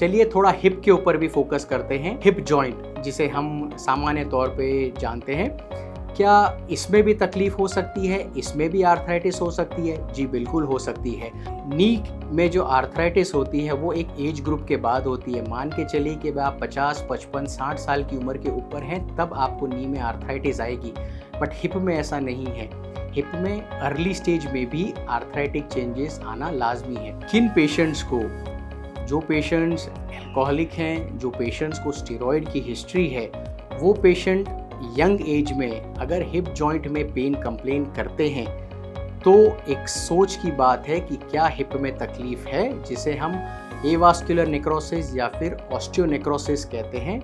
चलिए थोड़ा हिप के ऊपर भी फोकस करते हैं। हिप जॉइंट जिसे हम सामान्य तौर पे जानते हैं, क्या इसमें भी तकलीफ हो सकती है? इसमें भी आर्थराइटिस हो सकती है? जी बिल्कुल हो सकती है। नी में जो आर्थराइटिस होती है वो एक एज ग्रुप के बाद होती है। मान के चलिए कि आप 50, 55, 60 साल की उम्र के ऊपर हैं तब आपको नी में आर्थराइटिस आएगी, बट हिप में ऐसा नहीं है। हिप में अर्ली स्टेज में भी आर्थराइटिक चेंजेस आना लाजमी है। किन पेशेंट्स को, जो पेशेंट्स अल्कोहलिक हैं, जो पेशेंट्स को स्टेरॉइड की हिस्ट्री है, वो पेशेंट यंग एज में अगर हिप जॉइंट में पेन कंप्लेन करते हैं तो एक सोच की बात है कि क्या हिप में तकलीफ है, जिसे हम एवास्कुलर नेक्रोसिस या फिर ऑस्टियोनेक्रोसिस कहते हैं।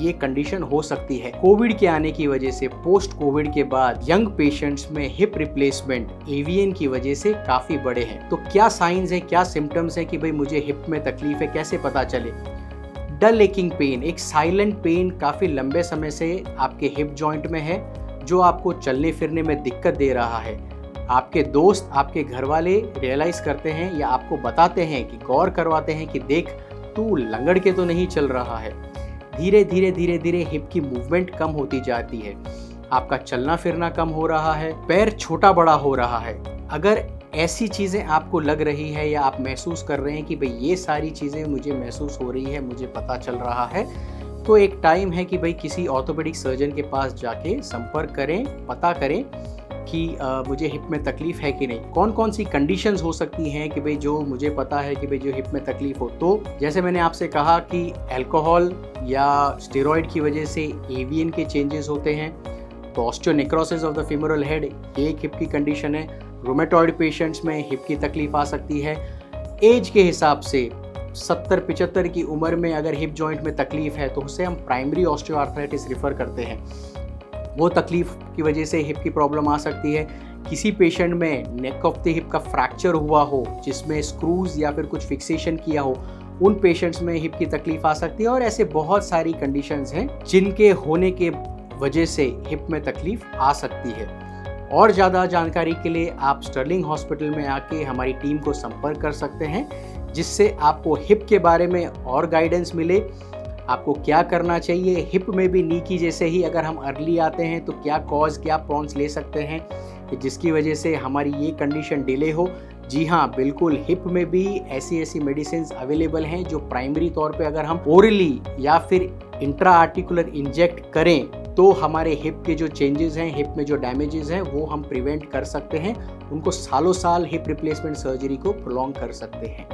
ये कंडीशन हो सकती है। कोविड के आने की वजह से, पोस्ट कोविड के बाद यंग पेशेंट्स में हिप रिप्लेसमेंट एवीएन की वजह से काफ़ी बढ़े हैं। तो क्या साइंस है, क्या सिम्टम्स है कि भाई मुझे हिप में तकलीफ है, कैसे पता चले? डल एकिंग पेन, एक साइलेंट पेन काफ़ी लंबे समय से आपके हिप जॉइंट में है, जो आपको चलने फिरने में दिक्कत दे रहा है। आपके दोस्त, आपके घर वाले रियलाइज करते हैं या आपको बताते हैं कि गौर करवाते हैं कि देख तू लंगड़ के तो नहीं चल रहा है। धीरे धीरे हिप की मूवमेंट कम होती जाती है, आपका चलना फिरना कम हो रहा है, पैर छोटा बड़ा हो रहा है। अगर ऐसी चीज़ें आपको लग रही है या आप महसूस कर रहे हैं कि भाई ये सारी चीज़ें मुझे महसूस हो रही है, मुझे पता चल रहा है, तो एक टाइम है कि भाई किसी ऑर्थोपेडिक सर्जन के पास जाके संपर्क करें, पता करें कि मुझे हिप में तकलीफ है कि नहीं। कौन कौन सी कंडीशंस हो सकती हैं कि भाई जो मुझे पता है कि भाई जो हिप में तकलीफ हो। तो जैसे मैंने आपसे कहा कि अल्कोहल या स्टेरॉइड की वजह से एवीएन के चेंजेस होते हैं, तो osteonecrosis of the femoral head ये एक हिप की कंडीशन है। रोमेटॉइड पेशेंट्स में हिप की तकलीफ आ सकती है। एज के हिसाब से 70-75 की उम्र में अगर हिप जॉइंट में तकलीफ है तो उसे हम प्राइमरी ऑस्टियोआर्थराइटिस रिफ़र करते हैं। वो तकलीफ की वजह से हिप की प्रॉब्लम आ सकती है। किसी पेशेंट में नेक ऑफ द हिप का फ्रैक्चर हुआ हो, जिसमें स्क्रूज या फिर कुछ फिक्सेशन किया हो, उन पेशेंट्स में हिप की तकलीफ आ सकती है। और ऐसे बहुत सारी कंडीशंस हैं जिनके होने के वजह से हिप में तकलीफ आ सकती है। और ज़्यादा जानकारी के लिए आप स्टर्लिंग हॉस्पिटल में आके हमारी टीम को संपर्क कर सकते हैं, जिससे आपको हिप के बारे में और गाइडेंस मिले, आपको क्या करना चाहिए। हिप में भी नी की जैसे ही अगर हम अर्ली आते हैं तो क्या कॉज, क्या प्रॉन्स ले सकते हैं कि जिसकी वजह से हमारी ये कंडीशन डिले हो। जी हाँ, बिल्कुल, हिप में भी ऐसी मेडिसिन अवेलेबल हैं जो प्राइमरी तौर पे अगर हम ओरली या फिर इंट्रा आर्टिकुलर इंजेक्ट करें तो हमारे हिप के जो चेंजेस हैं, हिप में जो डैमेजेस हैं, वो हम प्रिवेंट कर सकते हैं। उनको सालों साल हिप रिप्लेसमेंट सर्जरी को प्रोलॉन्ग कर सकते हैं।